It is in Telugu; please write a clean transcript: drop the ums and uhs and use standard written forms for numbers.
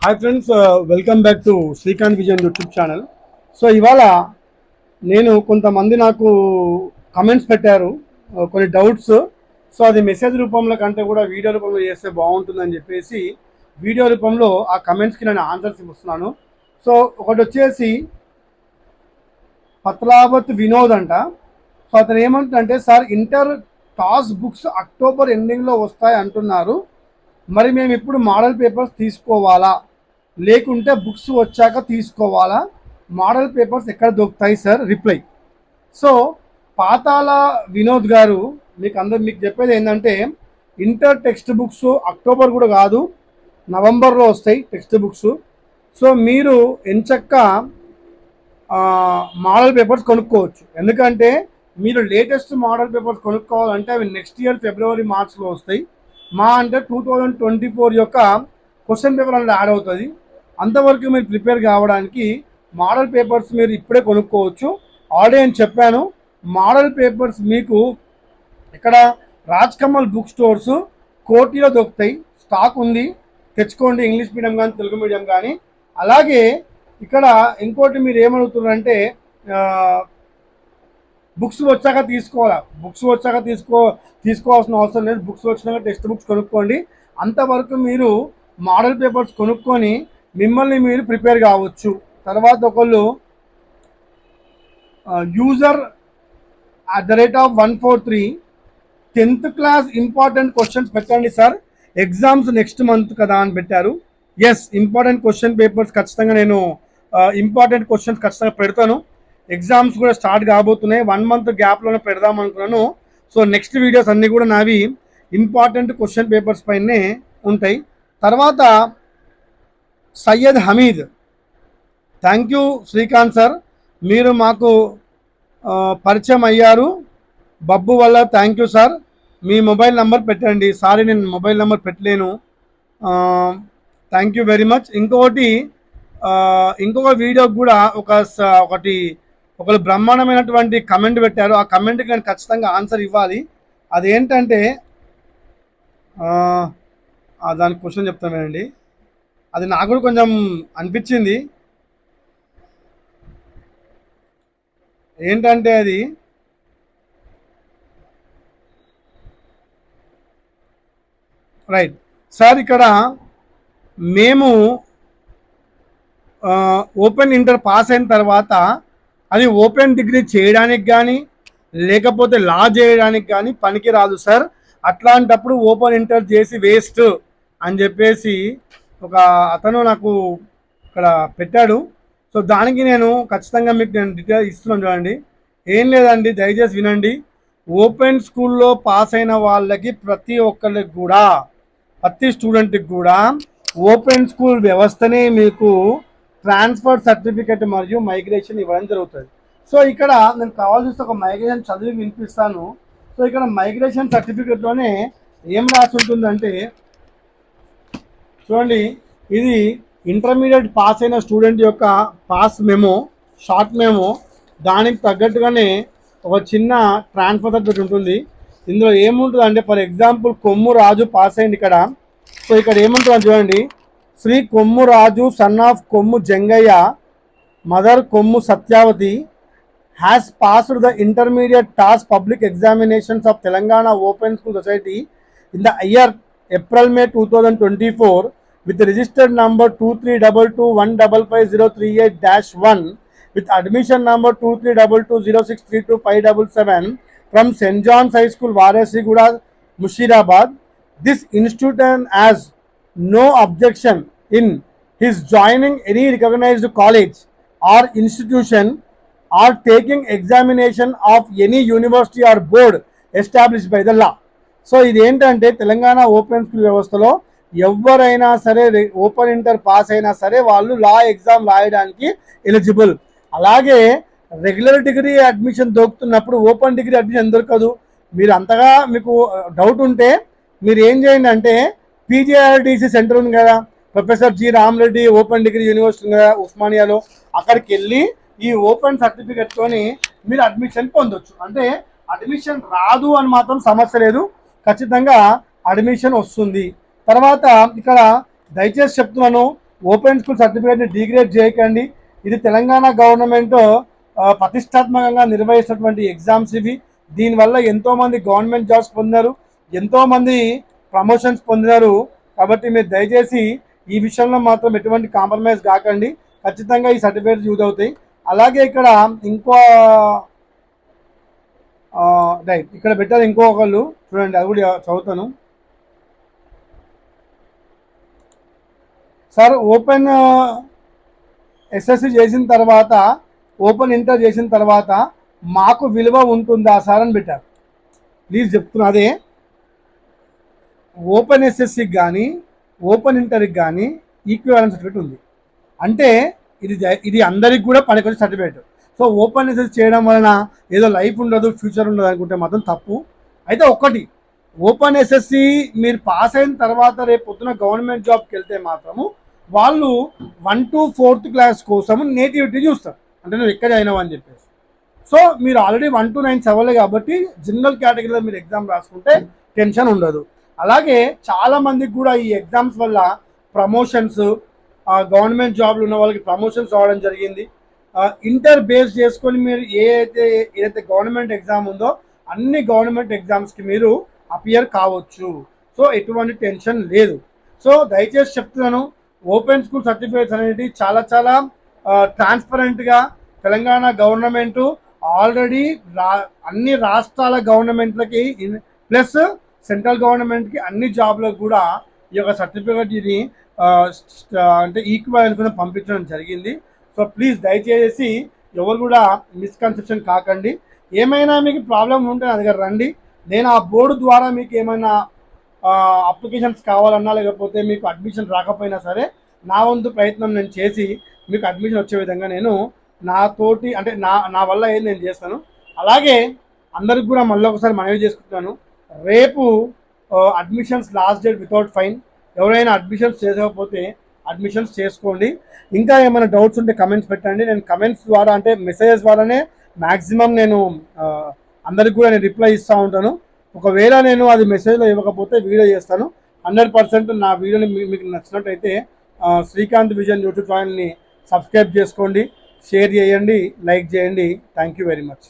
Hi friends, welcome back to Srikanth Vijayan YouTube channel. So ఇవాళ నేను కొంతమంది నాకు కమెంట్స్ పెట్టారు, కొన్ని డౌట్స్. సో అది మెసేజ్ రూపంలో కంటే కూడా వీడియో రూపంలో చేస్తే బాగుంటుందని చెప్పేసి వీడియో రూపంలో ఆ కమెంట్స్కి నేను ఆన్సర్స్ ఇస్తున్నాను. సో ఒకటి వచ్చేసి పత్లావత్ వినోద్ అంట. సో అతను ఏమంటుందంటే, sir inter toss books October ఎండింగ్లో వస్తాయి అంటున్నారు, మరి మేము ఇప్పుడు మోడల్ పేపర్స్ తీసుకోవాలా లేకుంటే బుక్స్ వచ్చాక తీసుకోవాలా? మోడల్ పేపర్స్ ఎక్కడ దొరుకుతాయి సార్? రిప్లై. సో పాతాల వినోద్ గారు, మీకు చెప్పేది ఏంటంటే, ఇంటర్ టెక్స్ట్ బుక్స్ అక్టోబర్ కూడా కాదు, నవంబర్లో వస్తాయి టెక్స్ట్ బుక్స్. సో మీరు ఎంచక్క మోడల్ పేపర్స్ కొనుక్కోవచ్చు. ఎందుకంటే మీరు లేటెస్ట్ మోడల్ పేపర్స్ కొనుక్కోవాలంటే అవి నెక్స్ట్ ఇయర్ ఫిబ్రవరి మార్చ్లో వస్తాయి. మా అంటే 2024 యొక్క క్వశ్చన్ పేపర్ అనేది యాడ్ అవుతుంది. అంతవరకు మీరు ప్రిపేర్ కావడానికి మోడల్ పేపర్స్ మీరు ఇప్పుడే కొనుక్కోవచ్చు. ఆల్రెడీ నేను చెప్పాను, మోడల్ పేపర్స్ మీకు ఇక్కడ రాజ్ కమల్ బుక్ స్టోర్స్ కోటిలో దొరుకుతాయి. స్టాక్ ఉంది, తెచ్చుకోండి. ఇంగ్లీష్ మీడియం కానీ తెలుగు మీడియం కానీ. అలాగే ఇక్కడ ఇంకోటి మీరు ఏమడుగుతున్నారంటే, బుక్స్ వచ్చాక తీసుకోవాలా? బుక్స్ వచ్చాక తీసుకోవాల్సిన అవసరం లేదు. బుక్స్ వచ్చినాక టెక్స్ట్ బుక్స్ కొనుక్కోండి. అంతవరకు మీరు మోడల్ పేపర్స్ కొనుక్కొని మిమ్మల్ని మీరు ప్రిపేర్ కావచ్చు. తర్వాత ఒకళ్ళు user @143 10th class important questions పెట్టండి సార్, ఎగ్జామ్స్ నెక్స్ట్ మంత్ కదా అని పెట్టారు. ఎస్, ఇంపార్టెంట్ క్వశ్చన్ పేపర్స్ ఖచ్చితంగా నేను ఇంపార్టెంట్ క్వశ్చన్స్ ఖచ్చితంగా పెడతాను. ఎగ్జామ్స్ కూడా స్టార్ట్ కాబోతున్నాయి, 1 month గ్యాప్లోనే పెడదాం అనుకున్నాను. సో నెక్స్ట్ వీడియోస్ అన్నీ కూడా నావి ఇంపార్టెంట్ క్వశ్చన్ పేపర్స్ పైనే ఉంటాయి. తర్వాత Syed Hameed, thank you Srikanth sir, మీరు మాకు పరిచయం అయ్యారు బబ్బు వల్ల. థ్యాంక్ యూ సార్, మీ మొబైల్ నెంబర్ పెట్టండి. సారీ, నేను మొబైల్ నెంబర్ పెట్టలేను. Thank you very much. ఇంకొక వీడియోకి కూడా ఒకరు బ్రహ్మాండమైనటువంటి కమెంట్ పెట్టారు. ఆ కమెంట్కి నేను ఖచ్చితంగా ఆన్సర్ ఇవ్వాలి. అదేంటంటే, దానికి క్వశ్చన్ చెప్తానండి. అది నాకు కూడా కొంచెం అనిపించింది. ఏంటంటే అది రైట్ సార్, ఇక్కడ మేము ఓపెన్ ఇంటర్ పాస్ అయిన తర్వాత అది ఓపెన్ డిగ్రీ చేయడానికి కానీ లేకపోతే లా చేయడానికి కానీ పనికి రాదు సార్. అట్లాంటప్పుడు ఓపెన్ ఇంటర్ చేసి వేస్ట్ అని చెప్పేసి ఒక అతను నాకు ఇక్కడ పెట్టాడు. సో దానికి నేను ఖచ్చితంగా మీకు నేను డీటెయిల్ ఇస్తున్నాను. చూడండి, ఏం లేదండి, దయచేసి వినండి. ఓపెన్ స్కూల్లో పాస్ అయిన వాళ్ళకి ప్రతి ఒక్కరికి కూడా, ప్రతి స్టూడెంట్కి కూడా ఓపెన్ స్కూల్ వ్యవస్థనే మీకు ట్రాన్స్ఫర్ సర్టిఫికెట్ మరియు మైగ్రేషన్ ఇవ్వడం జరుగుతుంది. సో ఇక్కడ నేను కావాల్సి ఒక మైగ్రేషన్ చదివి వినిపిస్తాను. సో ఇక్కడ మైగ్రేషన్ సర్టిఫికెట్లోనే ఏం రాసి ఉంటుందంటే, చూడండి, ఇది ఇంటర్మీడియట్ పాస్ అయిన స్టూడెంట్ యొక్క పాస్ మెమో, షార్ట్ మెమో. దానికి తగ్గట్టుగానే ఒక చిన్న ట్రాన్స్ఫర్ సర్టిఫికెట్ ఉంటుంది. ఇందులో ఏముంటుంది అంటే, for example Kommu Raju pass అయింది ఇక్కడ. సో ఇక్కడ ఏముంటుందని చూడండి, Shri Kommu Raju son of Kommu Jangaiah, mother Kommu Satyavathi has passed the intermediate TOSS public examinations of Telangana open school society in the year April May 2024 with registered number 2322155038-1 with admission number 2322063257 from St. John's High School, Varesiguda, Mushirabad. This institution has no objection in his joining any recognized college or institution or taking examination of any university or board established by the law. So ఇది ఏంటంటే, తెలంగాణ ఓపెన్ స్కూల్ వ్యవస్థలో ఎవరైనా సరే ఓపెన్ ఇంటర్ పాస్ అయినా సరే వాళ్ళు లా ఎగ్జామ్ రాయడానికి ఎలిజిబుల్. అలాగే రెగ్యులర్ డిగ్రీ అడ్మిషన్ దొరుకుతున్నప్పుడు ఓపెన్ డిగ్రీ అడ్మిషన్ దొరకదు. మీరు అంతగా మీకు డౌట్ ఉంటే మీరు ఏం చేయండి అంటే, పీజీఆర్డీసీ సెంటర్ ఉంది కదా, professor G Rama Reddy open degree university ఉంది కదా ఉస్మానియాలో, అక్కడికి వెళ్ళి ఈ ఓపెన్ సర్టిఫికెట్తోని మీరు అడ్మిషన్ పొందొచ్చు. అంటే అడ్మిషన్ రాదు అని మాత్రం సమస్య లేదు, ఖచ్చితంగా అడ్మిషన్ వస్తుంది. తర్వాత ఇక్కడ దయచేసి చెప్తున్నాను, ఓపెన్ స్కూల్ సర్టిఫికేట్ని డిగ్రేడ్ చేయకండి. ఇది తెలంగాణ గవర్నమెంట్ ప్రతిష్టాత్మకంగా నిర్వహిస్తున్నటువంటి ఎగ్జామ్స్ ఇవి. దీనివల్ల ఎంతోమంది గవర్నమెంట్ జాబ్స్ పొందారు, ఎంతోమంది ప్రమోషన్స్ పొందినారు. కాబట్టి మీరు దయచేసి ఈ విషయంలో మాత్రం ఎటువంటి కాంప్రమైజ్ కాకండి. ఖచ్చితంగా ఈ సర్టిఫికేట్స్ యూజ్ అవుతాయి. అలాగే ఇక్కడ ఇంకో రైట్ ఇక్కడ పెట్టారు ఇంకొకళ్ళు, చూడండి అది కూడా చదువుతాను. సార్ ఓపెన్ ఎస్ఎస్సి చేసిన తర్వాత, ఓపెన్ ఇంటర్ చేసిన తర్వాత మాకు విలువ ఉంటుందా సార్ అని పెట్టారు. ప్లీజ్ చెప్తున్నా, అదే ఓపెన్ ఎస్ఎస్సికి కానీ ఓపెన్ ఇంటర్కి కానీ ఈక్వివాలెంట్ సర్టిఫికేట్ ఉంది. అంటే ఇది అందరికి కూడా పనికొచ్చే సర్టిఫికేట్. సో ఓపెన్ ఎస్ఎస్సి చేయడం వలన ఏదో లైఫ్ ఉండదు, ఫ్యూచర్ ఉండదు అనుకుంటే మాత్రం తప్పు. అయితే ఒకటి, ఓపెన్ ఎస్ఎస్సి మీరు పాస్ అయిన తర్వాత రేపు పొద్దున గవర్నమెంట్ జాబ్కి వెళ్తే మాత్రము వాళ్ళు 1 to 4th క్లాస్ కోసం నేటివిటీ చూస్తారు, అంటే నువ్వు ఎక్కడ అయినావు అని చెప్పేసి. సో మీరు ఆల్రెడీ 1 to 9 చదవలే కాబట్టి జనరల్ కేటగిరీలో మీరు ఎగ్జామ్ రాసుకుంటే టెన్షన్ ఉండదు. అలాగే చాలా మందికి కూడా ఈ ఎగ్జామ్స్ వల్ల ప్రమోషన్స్, గవర్నమెంట్ జాబ్లు ఉన్న వాళ్ళకి ప్రమోషన్స్ రావడం జరిగింది. ఇంటర్ బేస్ చేసుకొని మీరు ఏదైతే గవర్నమెంట్ ఎగ్జామ్ ఉందో అన్ని గవర్నమెంట్ ఎగ్జామ్స్కి మీరు అపియర్ కావచ్చు. సో ఎటువంటి టెన్షన్ లేదు. సో దయచేసి చెప్తున్నాను, ఓపెన్ స్కూల్ సర్టిఫికేట్స్ అనేది చాలా చాలా ట్రాన్స్పరెంట్గా తెలంగాణ గవర్నమెంట్ ఆల్రెడీ అన్ని రాష్ట్రాల గవర్నమెంట్లకి ప్లస్ సెంట్రల్ గవర్నమెంట్కి అన్ని జాబ్లకు కూడా ఈ యొక్క సర్టిఫికేట్ని అంటే ఈక్వల్ పంపించడం జరిగింది. సో ప్లీజ్ దయచేసి ఎవరు కూడా మిస్కన్సెప్షన్ కాకండి. ఏమైనా మీకు ప్రాబ్లం ఉంటే నా దగ్గర రండి. నేను ఆ బోర్డు ద్వారా మీకు ఏమైనా అప్లికేషన్స్ కావాలన్నా, లేకపోతే మీకు అడ్మిషన్ రాకపోయినా సరే నా వంతు ప్రయత్నం నేను చేసి మీకు అడ్మిషన్ వచ్చే విధంగా నేను నాతోటి అంటే నా వల్ల ఏది నేను చేస్తాను. అలాగే అందరికి కూడా మళ్ళీ ఒకసారి మనవి చేసుకుంటున్నాను, రేపు admissions last date without fine. ఎవరైనా అడ్మిషన్స్ చేసుకోకపోతే అడ్మిషన్స్ చేసుకోండి. ఇంకా ఏమైనా డౌట్స్ ఉంటే కమెంట్స్ పెట్టండి. నేను కమెంట్స్ ద్వారా అంటే మెసేజెస్ ద్వారానే మ్యాక్సిమం నేను అందరికి కూడా నేను రిప్లై ఇస్తూ ఉంటాను. ఒకవేళ నేను అది మెసేజ్లో ఇవ్వకపోతే వీడియో చేస్తాను. 100% నా వీడియోని మీకు నచ్చినట్టయితే శ్రీకాంత్ విజన్ యూట్యూబ్ ఛానల్ని సబ్స్క్రైబ్ చేసుకోండి, షేర్ చేయండి, లైక్ చేయండి. Thank you very much.